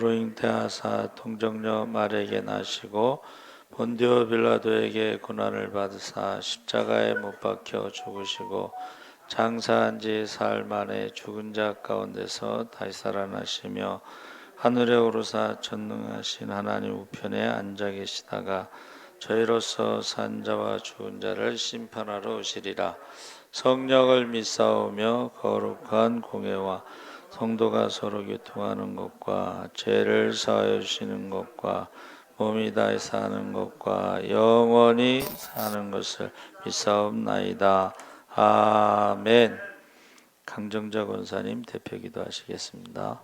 잉태하사 동정녀 마리아에게 나시고 본디오 빌라도에게 고난을 받으사 십자가에 못 박혀 죽으시고 장사한 지 사흘 만에 죽은 자 가운데서 다시 살아나시며 하늘에 오르사 전능하신 하나님 우편에 앉아 계시다가 저희로서 산 자와 죽은 자를 심판하러 오시리라. 성령을 믿사오며 거룩한 공회와 성도가 서로 교통하는 것과 죄를 사하여 주시는 것과 몸이 다해 사는 것과 영원히 사는 것을 믿사옵나이다. 아멘. 강정자 권사님 대표 기도하시겠습니다.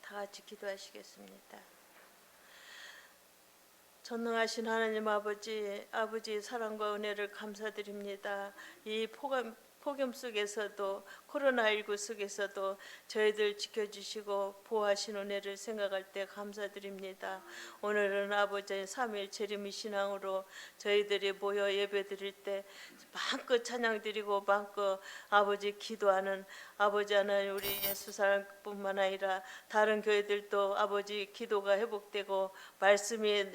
다 같이 기도하시겠습니다. 전능하신 하나님 아버지 사랑과 은혜를 감사드립니다. 이 폭염 속에서도 코로나19 속에서도 저희들 지켜주시고 보호하신 은혜를 생각할 때 감사드립니다. 오늘은 아버지의 3일 재림의 신앙으로 저희들이 모여 예배드릴 때 마음껏 찬양드리고 마음껏 아버지 기도하는 아버지 하나님 우리 예수 사랑뿐만 아니라 다른 교회들도 아버지 기도가 회복되고 말씀이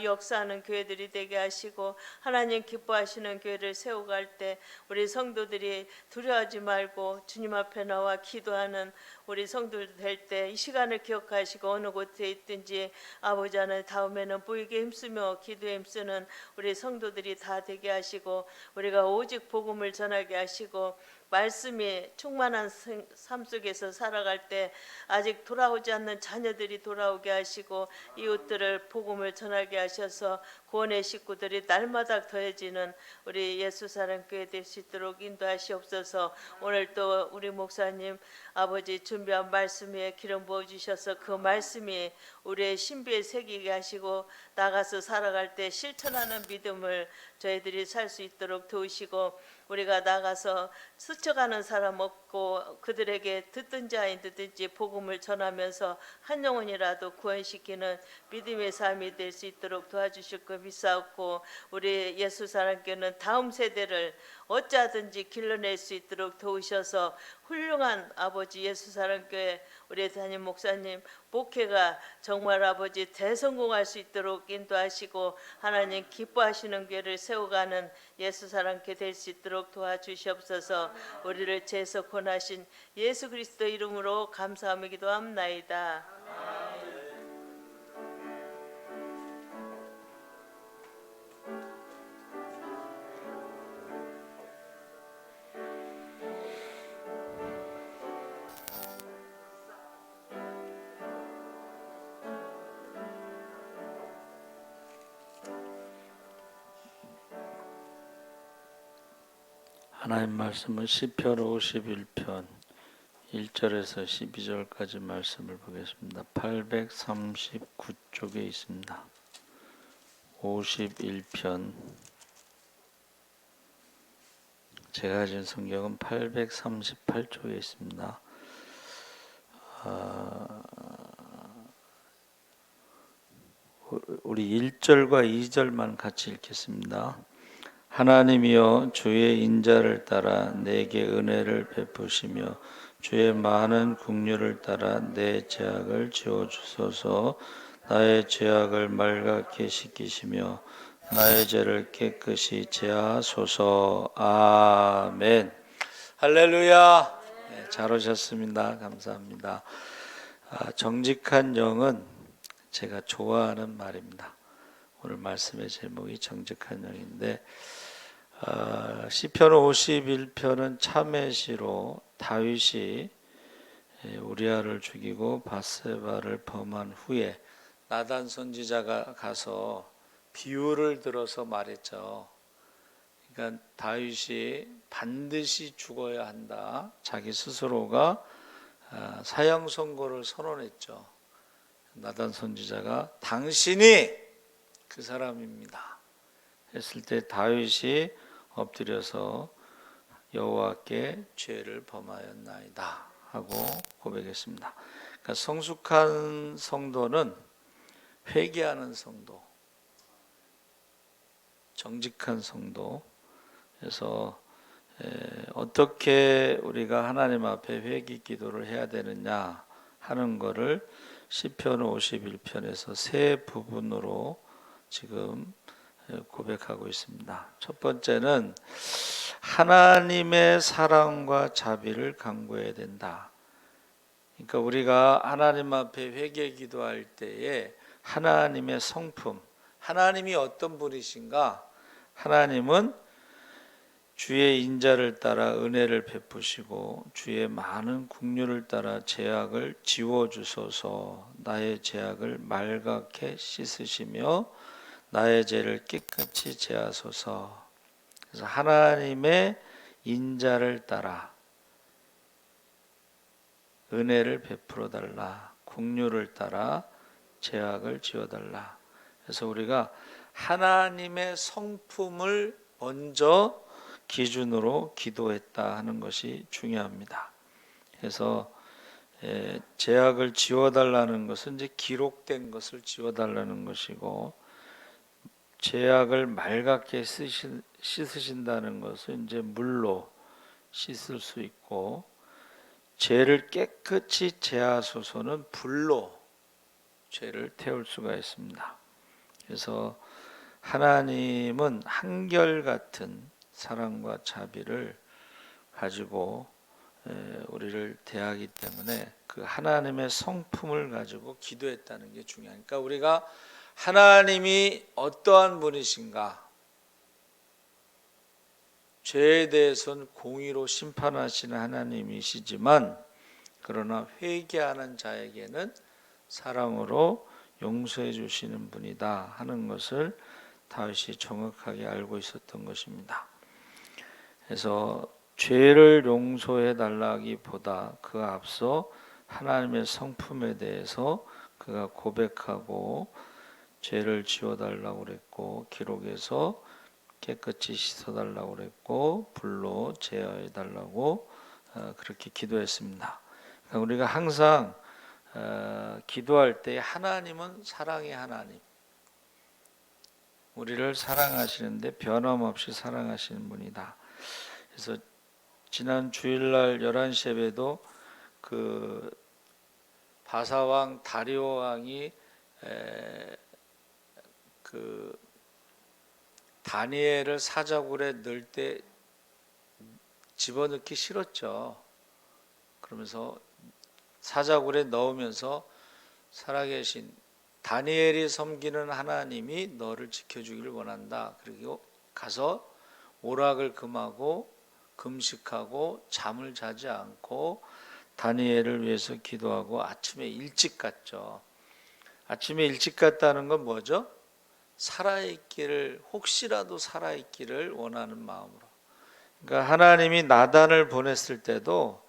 역사하는 교회들이 되게 하시고 하나님 기뻐하시는 교회를 세워갈 때 우리 성도들이 두려워하지 말고 주님 앞에 나와 기도하는 우리 성도들 될 때 이 시간을 기억하시고 어느 곳에 있든지 아버지 하나님 다음에는 보이게 힘쓰며 기도에 힘쓰는 우리 성도들이 다 되게 하시고 우리가 오직 복음을 전하게 하시고 말씀이 충만한 삶 속에서 살아갈 때 아직 돌아오지 않는 자녀들이 돌아오게 하시고 이웃들을 복음을 전하게 하셔서 구원의 식구들이 날마다 더해지는 우리 예수 사랑교회 될 수 있도록 인도하시옵소서. 오늘 또 우리 목사님 아버지 준비한 말씀 위에 기름 부어주셔서 그 말씀이 우리의 신비에 새기게 하시고 나가서 살아갈 때 실천하는 믿음을 저희들이 살 수 있도록 도우시고 우리가 나가서 스쳐가는 사람 없고 그들에게 듣든지 아닌 듣든지 복음을 전하면서 한 영혼이라도 구원시키는 믿음의 삶이 될 수 있도록 도와주실 거 믿사옵고 우리 예수 사랑교회는 다음 세대를 어찌하든지 길러낼 수 있도록 도우셔서 훌륭한 아버지 예수 사랑교회 우리 담임 목사님 목회가 정말 아버지 대성공할 수 있도록 인도하시고 하나님 기뻐하시는 교회를 세워가는 예수 사랑교회 될 수 있도록 도와주시옵소서. 우리를 죄에서 권하신 예수 그리스도 이름으로 감사하며 기도합나이다. 하나님 말씀은 시편 51편 1절에서 12절까지 말씀을 보겠습니다. 839쪽에 있습니다. 51편 제가 가진 성경은 838쪽에 있습니다. 우리 1절과 2절만 같이 읽겠습니다. 하나님이여 주의 인자를 따라 내게 은혜를 베푸시며 주의 많은 긍휼을 따라 내 죄악을 지워주소서. 나의 죄악을 말갛게 씻기시며 나의 죄를 깨끗이 제하소서. 아멘. 할렐루야. 네, 잘 오셨습니다. 감사합니다. 정직한 영은 제가 좋아하는 말입니다. 오늘 말씀의 제목이 정직한 영인데 시편 51편은 참회 시로 다윗이 우리아를 죽이고 밧세바를 범한 후에 나단 선지자가 가서 비유를 들어서 말했죠. 그러니까 다윗이 반드시 죽어야 한다. 자기 스스로가 사형 선고를 선언했죠. 나단 선지자가 당신이 그 사람입니다 했을 때 다윗이 엎드려서 여호와께 죄를 범하였나이다 하고 고백했습니다. 그러니까 성숙한 성도는 회개하는 성도, 정직한 성도. 그래서 어떻게 우리가 하나님 앞에 회개 기도를 해야 되느냐 하는 거를 시편 51편에서 세 부분으로 지금 고백하고 있습니다. 첫 번째는 하나님의 사랑과 자비를 간구해야 된다. 그러니까 우리가 하나님 앞에 회개 기도할 때에 하나님의 성품, 하나님이 어떤 분이신가? 하나님은 주의 인자를 따라 은혜를 베푸시고 주의 많은 긍휼을 따라 죄악을 지워 주소서. 나의 죄악을 말갛게 씻으시며 나의 죄를 깨끗이 제하소서. 그래서 하나님의 인자를 따라 은혜를 베풀어 달라. 긍휼을 따라 죄악을 지워 달라. 그래서 우리가 하나님의 성품을 먼저 기준으로 기도했다 하는 것이 중요합니다. 그래서 죄악을 지워달라는 것은 이제 기록된 것을 지워달라는 것이고, 죄악을 말갛게 씻으신다는 것은 이제 물로 씻을 수 있고, 죄를 깨끗이 제하소서는 불로 죄를 태울 수가 있습니다. 그래서 하나님은 한결같은 사랑과 자비를 가지고 우리를 대하기 때문에 그 하나님의 성품을 가지고 기도했다는 게 중요하니까, 우리가 하나님이 어떠한 분이신가, 죄에 대해서는 공의로 심판하시는 하나님이시지만 그러나 회개하는 자에게는 사랑으로 용서해 주시는 분이다 하는 것을 다윗이 정확하게 알고 있었던 것입니다. 그래서 죄를 용서해 달라기보다 그 앞서 하나님의 성품에 대해서 그가 고백하고 죄를 지워달라고 그랬고, 기록해서 깨끗이 씻어달라고 그랬고, 불로 제어해달라고 그렇게 기도했습니다. 그러니까 우리가 항상 기도할 때 하나님은 사랑의 하나님, 우리를 사랑하시는데 변함없이 사랑하시는 분이다. 그래서 지난 주일날 11시 예배도 그 바사왕 다리오 왕이 그 다니엘을 사자굴에 넣을 때 집어넣기 싫었죠. 그러면서 사자굴에 넣으면서 살아계신 다니엘이 섬기는 하나님이 너를 지켜주기를 원한다. 그리고 가서 오락을 금하고 금식하고 잠을 자지 않고 다니엘을 위해서 기도하고 아침에 일찍 갔죠. 아침에 일찍 갔다는 건 뭐죠? 살아있기를, 혹시라도 살아있기를 원하는 마음으로. 그러니까 하나님이 나단을 보냈을 때도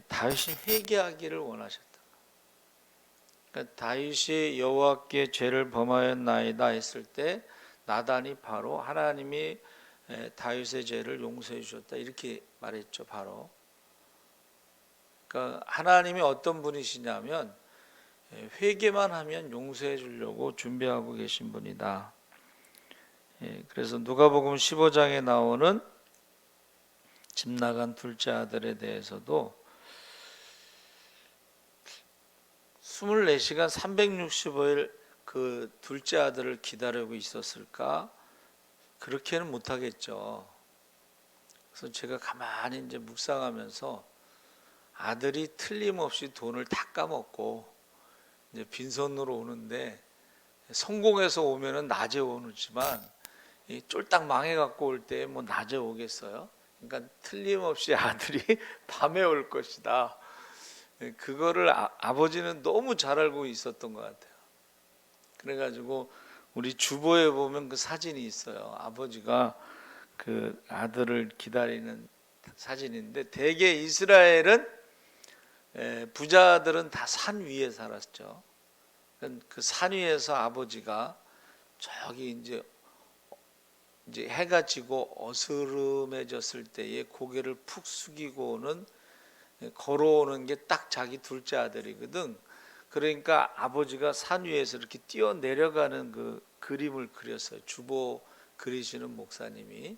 다윗이 회개하기를 원하셨다. 그러니까 다윗이 여호와께 죄를 범하였나이다 했을 때 나단이 바로 하나님이 다윗의 죄를 용서해 주셨다 이렇게 말했죠. 바로. 그러니까 하나님이 어떤 분이시냐면 회개만 하면 용서해 주려고 준비하고 계신 분이다. 그래서 누가복음 15장에 나오는 집 나간 둘째 아들에 대해서도 24시간 365일 그 둘째 아들을 기다리고 있었을까? 그렇게는 못하겠죠. 그래서 제가 가만히 이제 묵상하면서 아들이 틀림없이 돈을 다 까먹고 이제 빈손으로 오는데, 성공해서 오면은 낮에 오지만 쫄딱 망해갖고 올 때 뭐 낮에 오겠어요? 그러니까 틀림없이 아들이 밤에 올 것이다. 그거를 아버지는 너무 잘 알고 있었던 것 같아요. 그래가지고 우리 주보에 보면 그 사진이 있어요. 아버지가 그 아들을 기다리는 사진인데, 대개 이스라엘은 부자들은 다 산 위에 살았죠. 그 산 위에서 아버지가 저기 이제 해가 지고 어스름해졌을 때에 고개를 푹 숙이고 오는 걸어오는 게 딱 자기 둘째 아들이거든. 그러니까 아버지가 산 위에서 이렇게 뛰어 내려가는 그 그림을 그렸어요. 주보 그리시는 목사님이.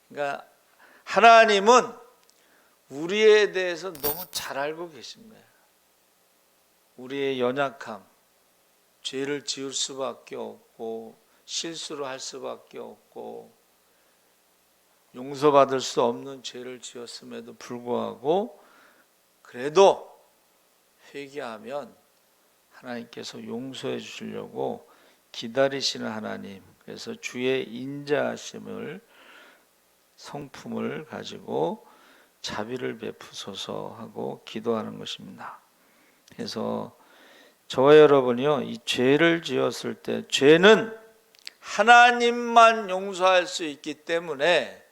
그러니까 하나님은 우리에 대해서 너무 잘 알고 계신 거예요. 우리의 연약함, 죄를 지을 수밖에 없고 실수를 할 수밖에 없고 용서받을 수 없는 죄를 지었음에도 불구하고 그래도 회개하면 하나님께서 용서해 주시려고 기다리시는 하나님. 그래서 주의 인자하심을 성품을 가지고 자비를 베푸소서 하고 기도하는 것입니다. 그래서 저와 여러분이요, 이 죄를 지었을 때 죄는 하나님만 용서할 수 있기 때문에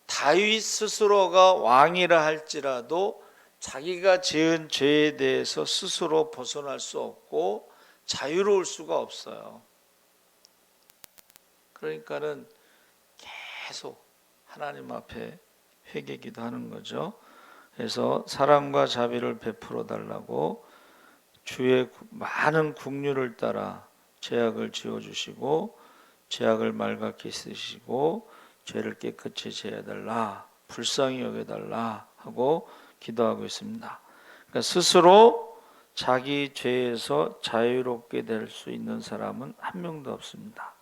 다윗 스스로가 왕이라 할지라도 자기가 지은 죄에 대해서 스스로 벗어날 수 없고 자유로울 수가 없어요. 그러니까는 계속 하나님 앞에 회개기도 하는 거죠. 그래서 사랑과 자비를 베풀어 달라고 주의 많은 긍휼을 따라 죄악을 지어주시고 죄악을 말갛게 쓰시고 죄를 깨끗이 제해달라, 불쌍히 여겨달라 하고 기도하고 있습니다. 그러니까 스스로 자기 죄에서 자유롭게 될 수 있는 사람은 한 명도 없습니다.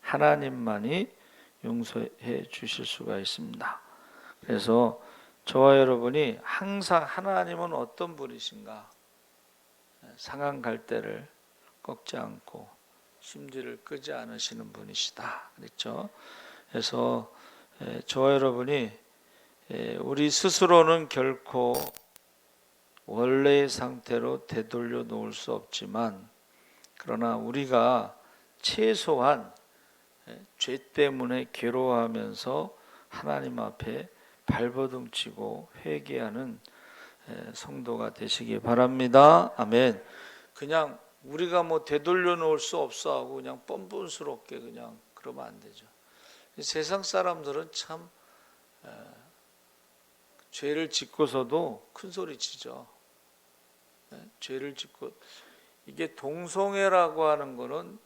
하나님만이 용서해 주실 수가 있습니다. 그래서 저와 여러분이 항상 하나님은 어떤 분이신가, 상한 갈대를 꺾지 않고 심지를 끄지 않으시는 분이시다 그랬죠. 그래서 저와 여러분이 우리 스스로는 결코 원래의 상태로 되돌려 놓을 수 없지만, 그러나 우리가 최소한 죄 때문에 괴로워하면서 하나님 앞에 발버둥치고 회개하는 성도가 되시기 바랍니다. 아멘. 그냥 우리가 뭐 되돌려 놓을 수 없어 하고 그냥 뻔뻔스럽게 그냥 그러면 안 되죠. 세상 사람들은 참 죄를 짓고서도 큰 소리 치죠. 죄를 짓고, 이게 동성애라고 하는 거는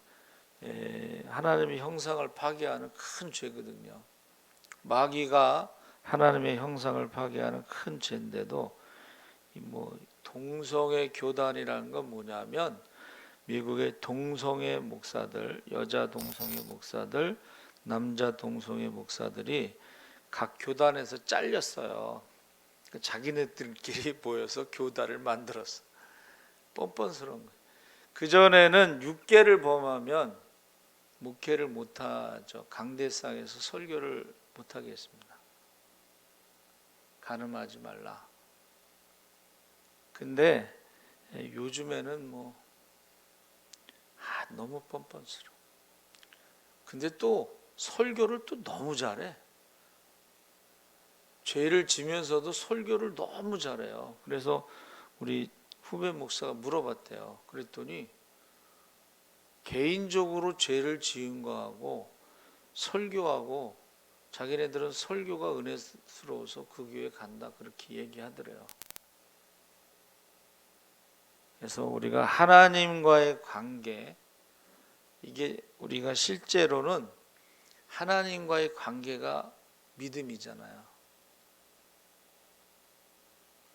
하나님의 형상을 파괴하는 큰 죄거든요. 마귀가 하나님의 형상을 파괴하는 큰 죄인데도 뭐 동성애 교단이라는 건 뭐냐면 미국의 동성애 목사들, 여자 동성애 목사들, 남자 동성애 목사들이 각 교단에서 잘렸어요. 자기네들끼리 모여서 교단을 만들었어. 뻔뻔스러운 거예요. 그전에는 6개를 범하면 목회를 못하죠. 강대상에서 설교를 못하게 했습니다. 간음하지 말라. 근데 요즘에는 너무 뻔뻔스러워. 근데 또 설교를 또 너무 잘해. 죄를 지면서도 설교를 너무 잘해요. 그래서 우리 후배 목사가 물어봤대요. 그랬더니 개인적으로 죄를 지은 거하고 설교하고, 자기네들은 설교가 은혜스러워서 그 교회 간다 그렇게 얘기하더래요. 그래서 우리가 하나님과의 관계, 이게 우리가 실제로는 하나님과의 관계가 믿음이잖아요.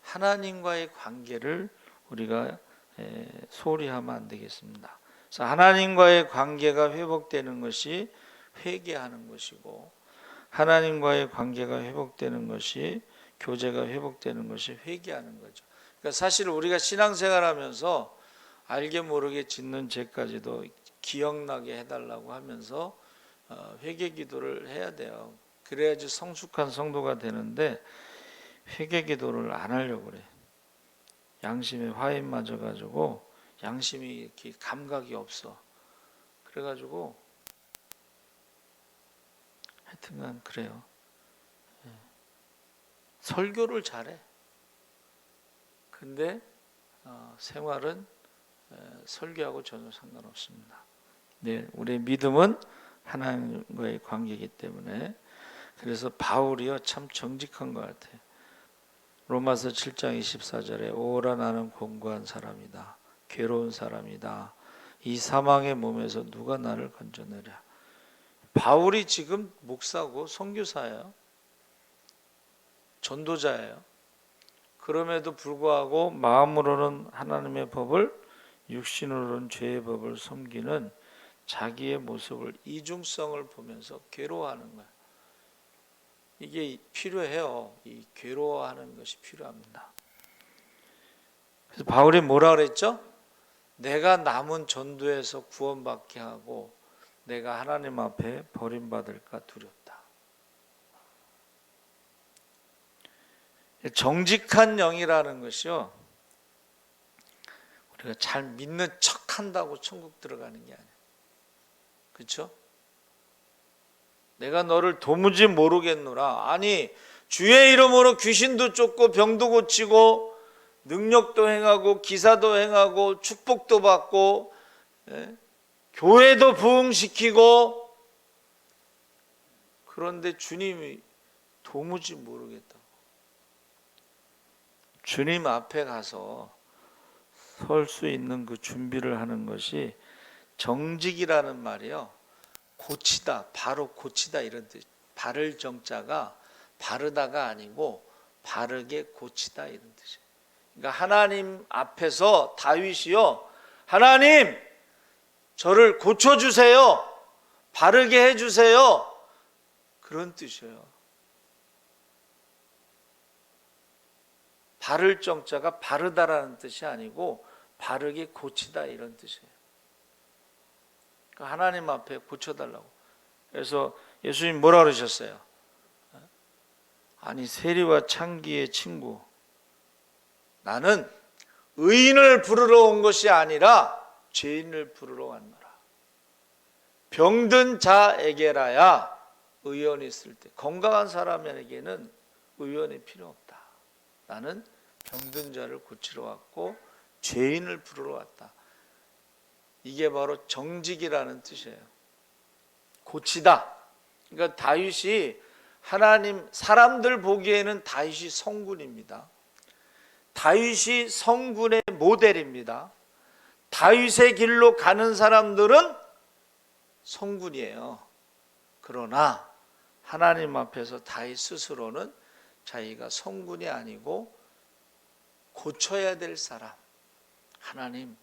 하나님과의 관계를 우리가 소홀히 하면 안 되겠습니다. 그래서 하나님과의 관계가 회복되는 것이 회개하는 것이고, 하나님과의 관계가 회복되는 것이, 교제가 회복되는 것이 회개하는 거죠. 그러니까 사실 우리가 신앙생활하면서 알게 모르게 짓는 죄까지도 기억나게 해달라고 하면서 회개 기도를 해야 돼요. 그래야지 성숙한 성도가 되는데 회개 기도를 안 하려고 그래. 양심에 화인 맞아가지고 양심이 이렇게 감각이 없어. 그래가지고 하여튼간 그래요. 설교를 잘해. 근데 생활은 설교하고 전혀 상관없습니다. 네, 우리의 믿음은 하나님과의 관계이기 때문에. 그래서 바울이요 참 정직한 것 같아요. 로마서 7장 24절에 오라 나는 공고한 사람이다. 괴로운 사람이다. 이 사망의 몸에서 누가 나를 건져내랴. 바울이 지금 목사고 선교사예요. 전도자예요. 그럼에도 불구하고 마음으로는 하나님의 법을, 육신으로는 죄의 법을 섬기는 자기의 모습을, 이중성을 보면서 괴로워하는 거예요. 이게 필요해요. 이 괴로워하는 것이 필요합니다. 그래서 바울이 뭐라 그랬죠? 내가 남은 전도에서 구원받게 하고 내가 하나님 앞에 버림받을까 두렵다. 정직한 영이라는 것이요, 우리가 잘 믿는 척한다고 천국 들어가는 게 아니에요. 그렇죠? 내가 너를 도무지 모르겠노라. 아니, 주의 이름으로 귀신도 쫓고 병도 고치고 능력도 행하고 기사도 행하고 축복도 받고, 교회도 부흥시키고, 그런데 주님이 도무지 모르겠다고. 주님 앞에 가서 설 수 있는 그 준비를 하는 것이 정직이라는 말이요, 고치다, 바로 고치다 이런 뜻. 바를 정자가 바르다가 아니고 바르게 고치다 이런 뜻이에요. 그러니까 하나님 앞에서 다윗이요, 하나님 저를 고쳐주세요, 바르게 해주세요, 그런 뜻이에요. 바를 정자가 바르다라는 뜻이 아니고 바르게 고치다 이런 뜻이에요. 그러니까 하나님 앞에 고쳐달라고. 그래서 예수님 뭐라 그러셨어요? 아니, 세리와 창기의 친구, 나는 의인을 부르러 온 것이 아니라 죄인을 부르러 왔노라. 병든 자에게라야 의원이 있을 때, 건강한 사람에게는 의원이 필요 없다. 나는 병든 자를 고치러 왔고 죄인을 부르러 왔다. 이게 바로 정직이라는 뜻이에요. 고치다. 그러니까 다윗이, 하나님, 사람들 보기에는 다윗이 성군입니다. 다윗이 성군의 모델입니다. 다윗의 길로 가는 사람들은 성군이에요. 그러나 하나님 앞에서 다윗 스스로는 자기가 성군이 아니고 고쳐야 될 사람, 하나님,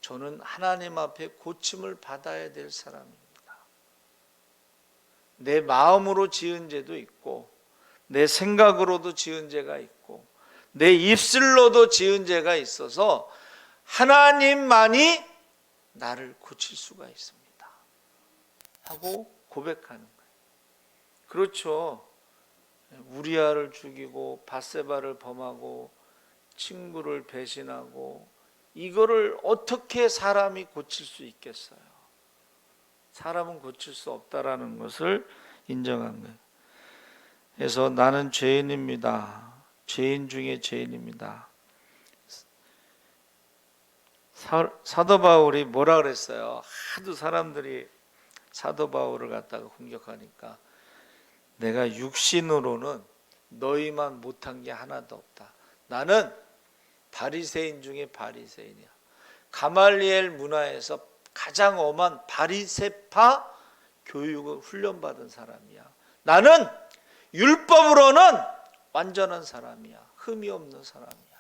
저는 하나님 앞에 고침을 받아야 될 사람입니다. 내 마음으로 지은 죄도 있고, 내 생각으로도 지은 죄가 있고, 내 입술로도 지은 죄가 있어서 하나님만이 나를 고칠 수가 있습니다 하고 고백하는 거예요. 그렇죠. 우리아를 죽이고 밧세바를 범하고 친구를 배신하고, 이거를 어떻게 사람이 고칠 수 있겠어요? 사람은 고칠 수 없다라는 것을 인정한 거예요. 그래서 나는 죄인입니다. 죄인 중에 죄인입니다. 사도 바울이 뭐라 그랬어요? 하도 사람들이 사도 바울을 갖다가 공격하니까, 내가 육신으로는 너희만 못한 게 하나도 없다. 나는 바리새인 중에 바리새인이야. 가말리엘 문화에서 가장 엄한 바리새파 교육을 훈련받은 사람이야. 나는 율법으로는 완전한 사람이야. 흠이 없는 사람이야.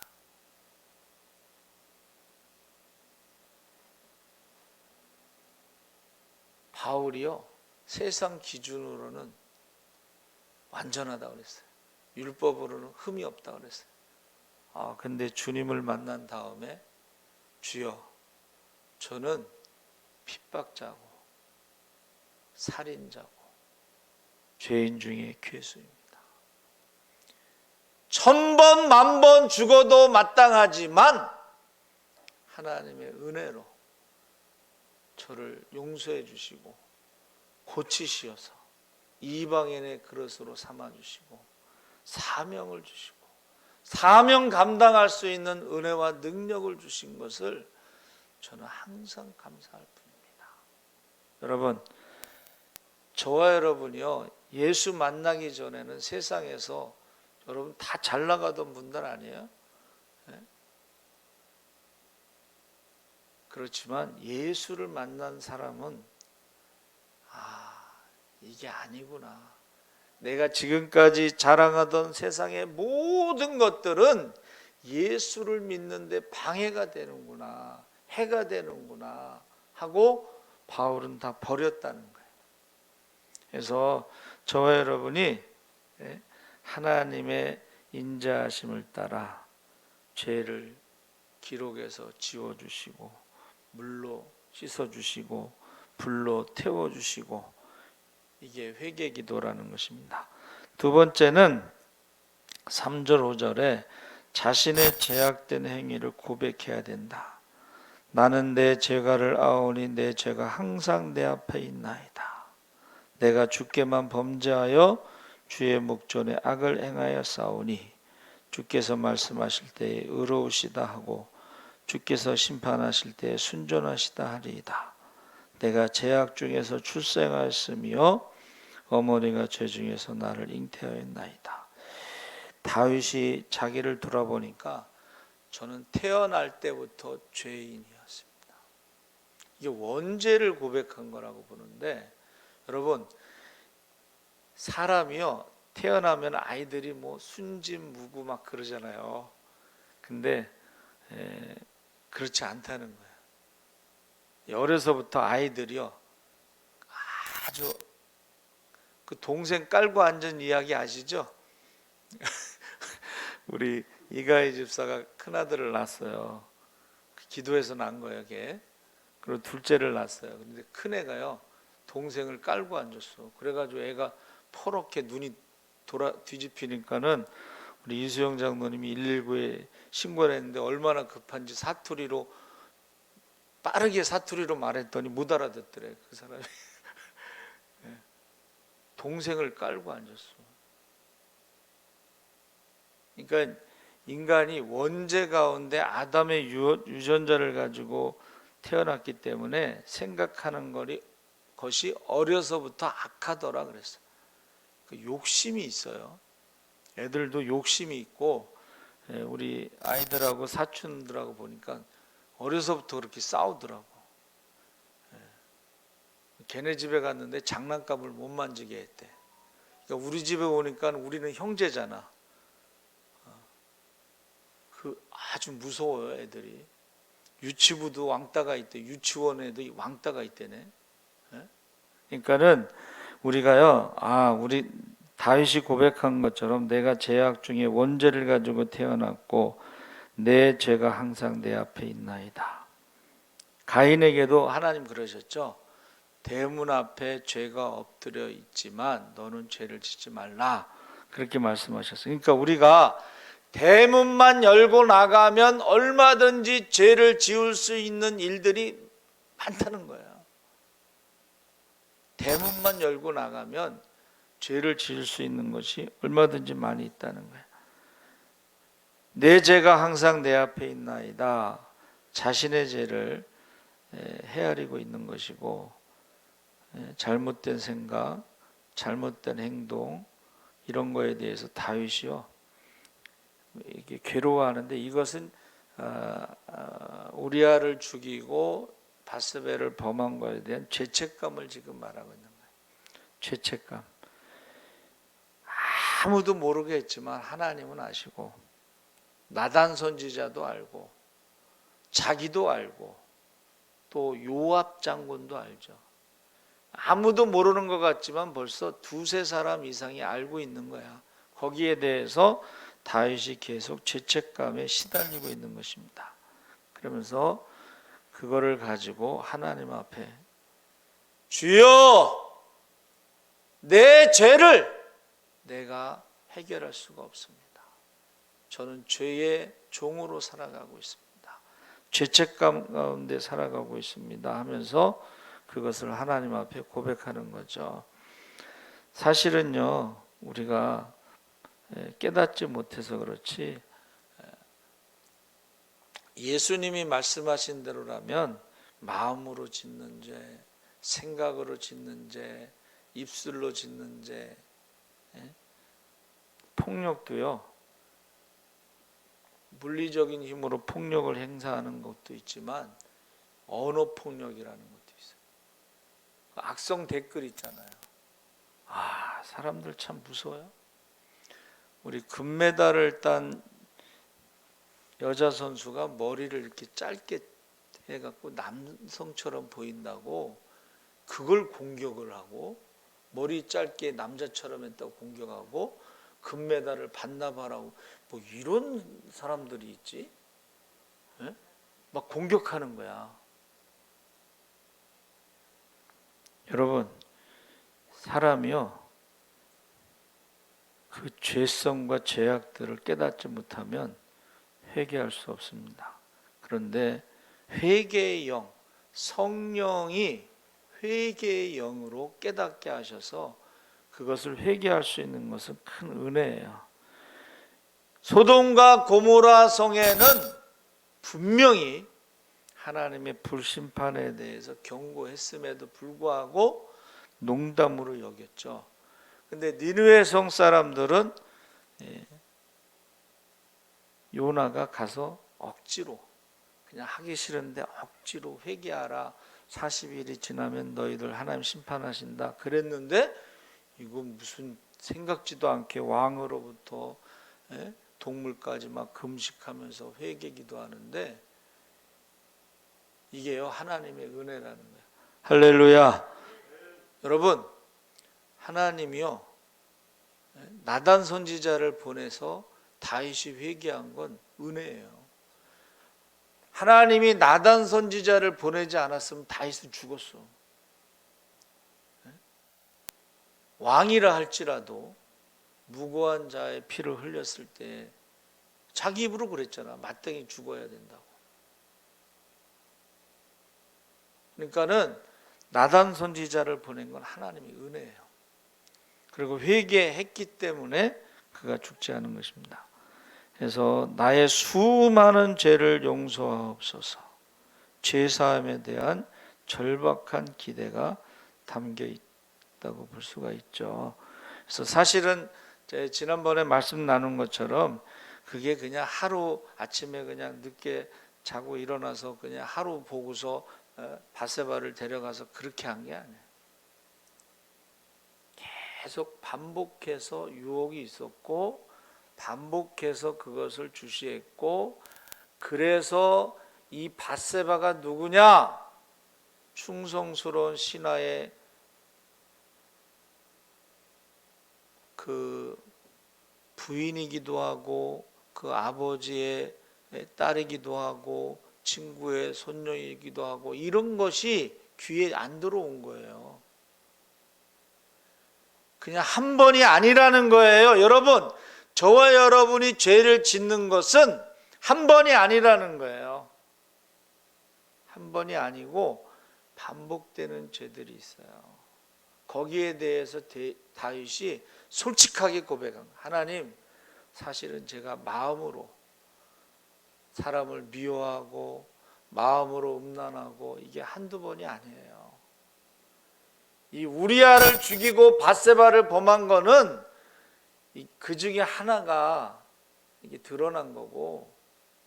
바울이요, 세상 기준으로는 완전하다고 그랬어요. 율법으로는 흠이 없다고 그랬어요. 근데 주님을 만난 다음에, 주여, 저는 핍박자고 살인자고 죄인 중에 괴수입니다. 1000번 만번 죽어도 마땅하지만 하나님의 은혜로 저를 용서해 주시고 고치시어서 이방인의 그릇으로 삼아주시고 사명을 주시고 사명 감당할 수 있는 은혜와 능력을 주신 것을 저는 항상 감사할 뿐입니다. 여러분, 저와 여러분이요, 예수 만나기 전에는 세상에서 여러분 다 잘 나가던 분들 아니에요? 예? 그렇지만 예수를 만난 사람은 이게 아니구나. 내가 지금까지 자랑하던 세상의 모든 것들은 예수를 믿는데 방해가 되는구나, 해가 되는구나 하고 바울은 다 버렸다는 거예요. 그래서 저와 여러분이 하나님의 인자하심을 따라 죄를 기록에서 지워주시고 물로 씻어주시고 불로 태워주시고, 이게 회개기도라는 것입니다. 두 번째는 3절 5절에 자신의 죄악된 행위를 고백해야 된다. 나는 내 죄가를 아오니 내 죄가 항상 내 앞에 있나이다. 내가 주께만 범죄하여 주의 목전에 악을 행하여 싸우니 주께서 말씀하실 때에 의로우시다 하고 주께서 심판하실 때에 순전하시다 하리이다. 내가 죄악 중에서 출생하였으며 어머니가 죄 중에서 나를 잉태하였나이다. 다윗이 자기를 돌아보니까 저는 태어날 때부터 죄인이었습니다. 이게 원죄를 고백한 거라고 보는데, 여러분 사람이요 태어나면 아이들이 뭐 순진무구 막 그러잖아요. 근데 그렇지 않다는 거예요. 어려서부터 아이들이요 아주 그 동생 깔고 앉은 이야기 아시죠? 우리 이가희 집사가 큰아들을 낳았어요. 기도해서 낳은 거예요, 걔. 그리고 둘째를 낳았어요. 근데 큰애가요 동생을 깔고 앉았어. 그래가지고 애가 퍼렇게 눈이 뒤집히니까는 우리 이수영 장로님이 119에 신고를 했는데 얼마나 급한지 빠르게 사투리로 말했더니 못 알아듣더래, 그 사람이. 동생을 깔고 앉았어. 그러니까 인간이 원죄 가운데 아담의 유전자를 가지고 태어났기 때문에 생각하는 것이 어려서부터 악하더라 그랬어. 그 욕심이 있어요. 애들도 욕심이 있고, 우리 아이들하고 사촌들하고 보니까 어려서부터 그렇게 싸우더라고. 걔네 집에 갔는데 장난감을 못 만지게 했대. 그러니까 우리 집에 오니까 우리는 형제잖아. 그 아주 무서워요, 애들이. 유치부도 왕따가 있대. 유치원에도 왕따가 있대네. 그러니까는 우리가요, 우리 다윗이 고백한 것처럼 내가 죄악 중에 원죄를 가지고 태어났고 내 죄가 항상 내 앞에 있나이다. 가인에게도 하나님 그러셨죠. 대문 앞에 죄가 엎드려 있지만 너는 죄를 짓지 말라, 그렇게 말씀하셨어요. 그러니까 우리가 대문만 열고 나가면 얼마든지 죄를 지을 수 있는 일들이 많다는 거예요. 대문만 열고 나가면 죄를 지을 수 있는 것이 얼마든지 많이 있다는 거예요. 내 죄가 항상 내 앞에 있나이다. 자신의 죄를 헤아리고 있는 것이고, 잘못된 생각, 잘못된 행동, 이런 거에 대해서 다윗이요 이게 괴로워하는데, 이것은 우리아를 죽이고 바스베를 범한 것에 대한 죄책감을 지금 말하고 있는 거예요. 죄책감. 아무도 모르게 했지만 하나님은 아시고, 나단 선지자도 알고, 자기도 알고, 또 요압 장군도 알죠. 아무도 모르는 것 같지만 벌써 두세 사람 이상이 알고 있는 거야. 거기에 대해서 다윗이 계속 죄책감에 시달리고 있는 것입니다. 그러면서 그거를 가지고 하나님 앞에, 주여, 내 죄를 내가 해결할 수가 없습니다. 저는 죄의 종으로 살아가고 있습니다. 죄책감 가운데 살아가고 있습니다 하면서 그것을 하나님 앞에 고백하는 거죠. 사실은요, 우리가 깨닫지 못해서 그렇지, 예수님이 말씀하신 대로라면 마음으로 짓는 죄, 생각으로 짓는 죄, 입술로 짓는 죄, 폭력도요, 물리적인 힘으로 폭력을 행사하는 것도 있지만 언어 폭력이라는 것도 있어요. 악성 댓글 있잖아요. 사람들 참 무서워요. 우리 금메달을 딴 여자 선수가 머리를 이렇게 짧게 해갖고 남성처럼 보인다고 그걸 공격을 하고, 머리 짧게 남자처럼 했다고 공격하고 금메달을 반납하라고, 뭐 이런 사람들이 있지? 예? 막 공격하는 거야. 여러분, 사람이요, 그 죄성과 죄악들을 깨닫지 못하면 회개할 수 없습니다. 그런데 회개의 영, 성령이 회개의 영으로 깨닫게 하셔서 그것을 회개할 수 있는 것은 큰 은혜예요. 소돔과 고모라 성에는 분명히 하나님의 불심판에 대해서 경고했음에도 불구하고 농담으로 여겼죠. 근데 니느웨 성 사람들은 요나가 가서 억지로, 그냥 하기 싫은데 억지로 회개하라, 40일이 지나면 너희들 하나님 심판하신다 그랬는데, 이건 무슨 생각지도 않게 왕으로부터 동물까지 막 금식하면서 회개 기도하는데, 이게요 하나님의 은혜라는 거예요. 할렐루야. 여러분, 하나님이요 나단 선지자를 보내서 다윗이 회개한 건 은혜예요. 하나님이 나단 선지자를 보내지 않았으면 다윗은 죽었어. 왕이라 할지라도 무고한 자의 피를 흘렸을 때 자기 입으로 그랬잖아. 마땅히 죽어야 된다고. 그러니까는 나단 선지자를 보낸 건 하나님의 은혜예요. 그리고 회개했기 때문에 그가 죽지 않은 것입니다. 그래서 나의 수많은 죄를 용서하옵소서, 죄사함에 대한 절박한 기대가 담겨 있다고 볼 수가 있죠. 그래서 사실은 지난번에 말씀 나눈 것처럼 그게 그냥 하루 아침에 그냥 늦게 자고 일어나서 그냥 하루 보고서 바세바를 데려가서 그렇게 한 게 아니에요. 계속 반복해서 유혹이 있었고 반복해서 그것을 주시했고, 그래서 이 바세바가 누구냐? 충성스러운 신하의 그 부인이기도 하고 그 아버지의 딸이기도 하고 친구의 손녀이기도 하고, 이런 것이 귀에 안 들어온 거예요. 그냥 한 번이 아니라는 거예요. 여러분, 저와 여러분이 죄를 짓는 것은 한 번이 아니라는 거예요. 한 번이 아니고 반복되는 죄들이 있어요. 거기에 대해서 다윗이 솔직하게 고백한 거예요. 하나님, 사실은 제가 마음으로 사람을 미워하고 마음으로 음란하고 이게 한두 번이 아니에요. 이 우리아를 죽이고 바세바를 범한 거는 그 중에 하나가 이게 드러난 거고,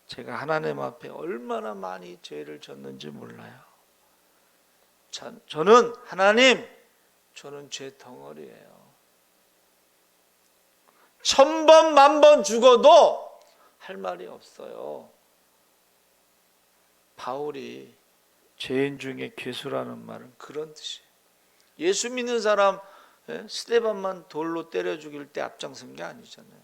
제가 하나님 앞에 얼마나 많이 죄를 졌는지 몰라요. 저는 하나님, 저는 죄 덩어리예요. 1000번 만번 죽어도 할 말이 없어요. 바울이 죄인 중에 괴수라는 말은 그런 뜻이에요. 예수 믿는 사람 스데반만 돌로 때려 죽일 때 앞장선 게 아니잖아요.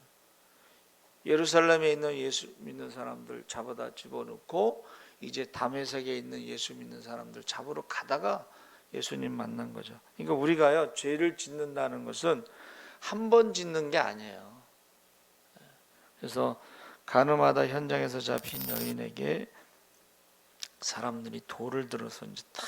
예루살렘에 있는 예수 믿는 사람들 잡아다 집어넣고 이제 다메섹에 있는 예수 믿는 사람들 잡으러 가다가 예수님 만난 거죠. 그러니까 우리가요 죄를 짓는다는 것은 한 번 짓는 게 아니에요. 그래서 가늠하다 현장에서 잡힌 여인에게 사람들이 돌을 들어서 이제 탁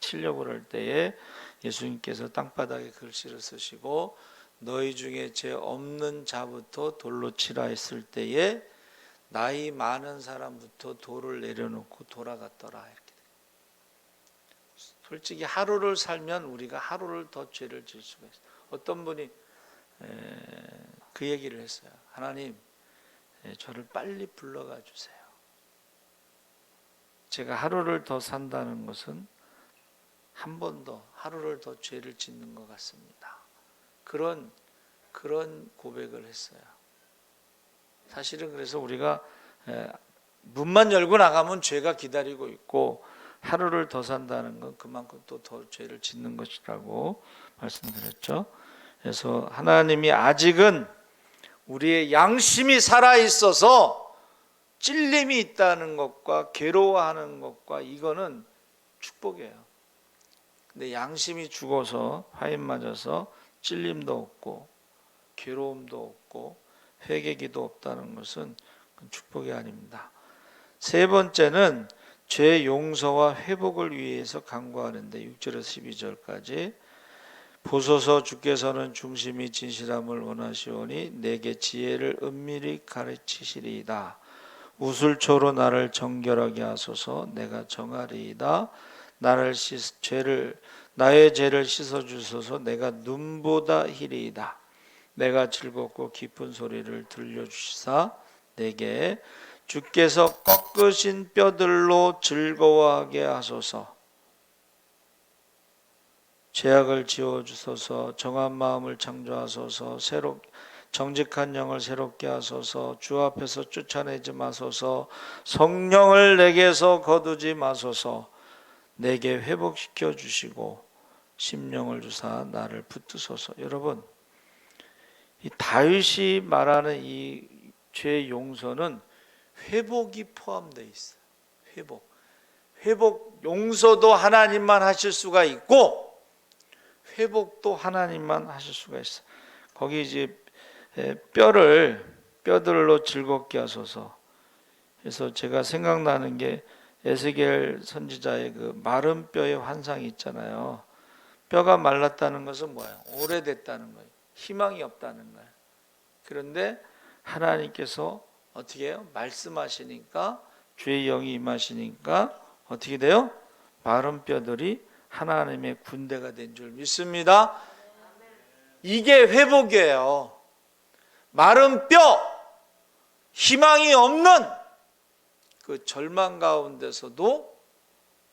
치려고 할 때에 예수님께서 땅바닥에 글씨를 쓰시고 너희 중에 죄 없는 자부터 돌로 치라 했을 때에 나이 많은 사람부터 돌을 내려놓고 돌아갔더라. 이렇게. 솔직히 하루를 살면 우리가 하루를 더 죄를 질 수가 있어요. 어떤 분이 그 얘기를 했어요. 하나님, 저를 빨리 불러가 주세요. 제가 하루를 더 산다는 것은 한 번 더, 하루를 더 죄를 짓는 것 같습니다. 그런 고백을 했어요. 사실은 그래서 우리가 문만 열고 나가면 죄가 기다리고 있고, 하루를 더 산다는 건 그만큼 또 더 죄를 짓는 것이라고 말씀드렸죠. 그래서 하나님이 아직은 우리의 양심이 살아 있어서 찔림이 있다는 것과 괴로워하는 것과 이거는 축복이에요. 근데 양심이 죽어서 화인 맞아서 찔림도 없고 괴로움도 없고 회개기도 없다는 것은 축복이 아닙니다. 세 번째는 죄 용서와 회복을 위해서 간구하는데 6절에서 12절까지 보소서 주께서는 중심이 진실함을 원하시오니 내게 지혜를 은밀히 가르치시리이다. 우슬초로 나를 정결하게 하소서. 내가 정하리이다. 나의 죄를 씻어주소서. 내가 눈보다 희리이다. 내가 즐겁고 깊은 소리를 들려주시사 내게 주께서 꺾으신 뼈들로 즐거워하게 하소서. 죄악을 지워주소서. 정한 마음을 창조하소서. 정직한 영을 새롭게 하소서. 주 앞에서 쫓아내지 마소서. 성령을 내게서 거두지 마소서. 내게 회복시켜 주시고 심령을 주사 나를 붙드소서. 여러분, 이 다윗이 말하는 이 죄 용서는 회복이 포함되어 있어요. 회복 용서도 하나님만 하실 수가 있고 회복도 하나님만 하실 수가 있어요. 거기 이제 뼈들로 즐겁게 하소서. 그래서 제가 생각나는 게 에스겔 선지자의 그 마른 뼈의 환상이 있잖아요. 뼈가 말랐다는 것은 뭐예요? 오래됐다는 거예요. 희망이 없다는 거예요. 그런데 하나님께서 어떻게 해요? 말씀하시니까 주의 영이 임하시니까 어떻게 돼요? 마른 뼈들이 하나님의 군대가 된 줄 믿습니다. 이게 회복이에요. 마른 뼈, 희망이 없는 그 절망 가운데서도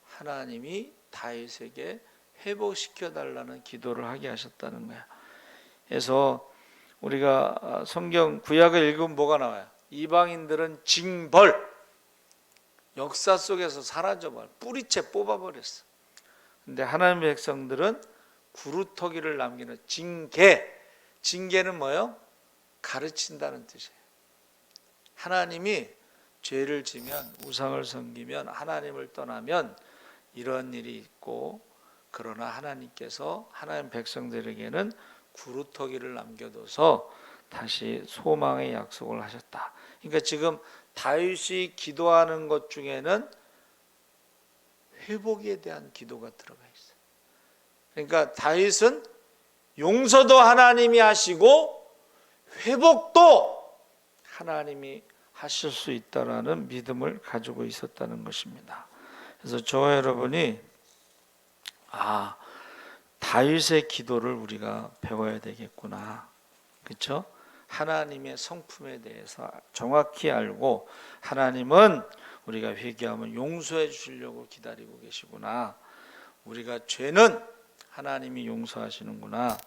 하나님이 다윗에게 회복시켜 달라는 기도를 하게 하셨다는 거야. 그래서 우리가 성경 구약을 읽으면 뭐가 나와요? 이방인들은 징벌, 역사 속에서 사라져버려, 뿌리채 뽑아버렸어. 근데 하나님의 백성들은 구루터기를 남기는 징계. 징계는 뭐예요? 가르친다는 뜻이에요. 하나님이 죄를 지면, 우상을 섬기면, 하나님을 떠나면 이런 일이 있고, 그러나 하나님께서 하나님 백성들에게는 구루터기를 남겨둬서 다시 소망의 약속을 하셨다. 그러니까 지금 다윗이 기도하는 것 중에는 회복에 대한 기도가 들어가 있어요. 그러니까 다윗은 용서도 하나님이 하시고 회복도 하나님이 하실 수 있다라는 믿음을 가지고 있었다는 것입니다. 그래서 저와 여러분이 다윗의 기도를 우리가 배워야 되겠구나. 그렇죠? 하나님의 성품에 대해서 정확히 알고 하나님은 우리가 회개하면 용서해 주시려고 기다리고 계시구나. 우리가 죄는 하나님이 용서하시는구나.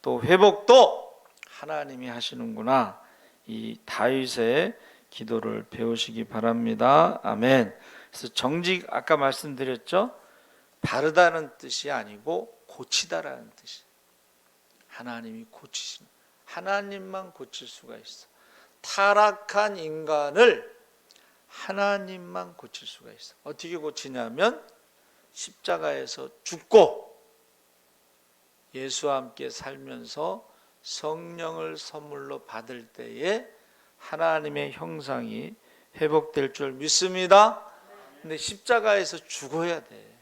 또 회복도 하나님이 하시는구나. 이 다윗의 기도를 배우시기 바랍니다. 아멘. 그래서 정직, 아까 말씀드렸죠? 바르다는 뜻이 아니고 고치다라는 뜻이에요. 하나님이 고치시는, 하나님만 고칠 수가 있어. 타락한 인간을 하나님만 고칠 수가 있어. 어떻게 고치냐면 십자가에서 죽고 예수와 함께 살면서 성령을 선물로 받을 때에 하나님의 형상이 회복될 줄 믿습니다. 근데 십자가에서 죽어야 돼.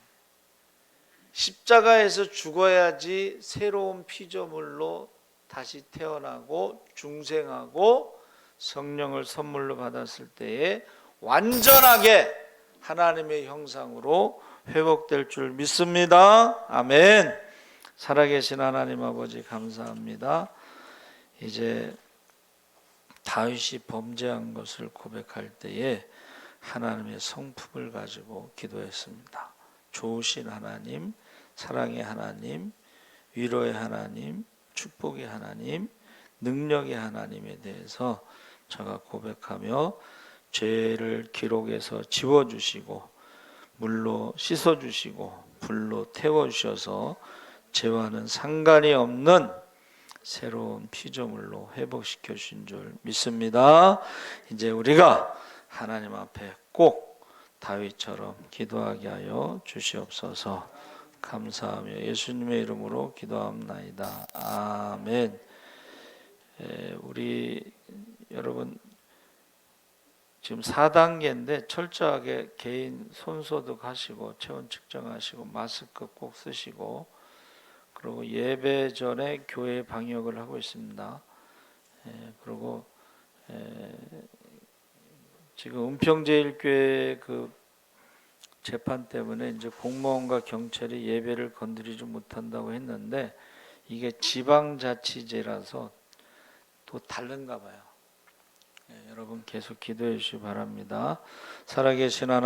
십자가에서 죽어야지 새로운 피조물로 다시 태어나고 중생하고 성령을 선물로 받았을 때에 완전하게 하나님의 형상으로 회복될 줄 믿습니다. 아멘. 살아계신 하나님 아버지 감사합니다. 이제 다윗이 범죄한 것을 고백할 때에 하나님의 성품을 가지고 기도했습니다. 좋으신 하나님, 사랑의 하나님, 위로의 하나님, 축복의 하나님, 능력의 하나님에 대해서 제가 고백하며 죄를 기록에서 지워주시고 물로 씻어주시고 불로 태워주셔서 죄와는 상관이 없는 새로운 피조물로 회복시켜 주신 줄 믿습니다. 이제 우리가 하나님 앞에 꼭 다윗처럼 기도하게 하여 주시옵소서. 감사하며 예수님의 이름으로 기도합나이다. 아멘. 우리 여러분 지금 4단계인데 철저하게 개인 손소독하시고 체온 측정하시고 마스크 꼭 쓰시고 그리고 예배 전에 교회 방역을 하고 있습니다. 그리고 지금 은평제일교회 그 재판 때문에 이제 공무원과 경찰이 예배를 건드리지 못한다고 했는데 이게 지방자치제라서 또 다른가 봐요. 여러분 계속 기도해 주시기 바랍니다. 살아계신 하나님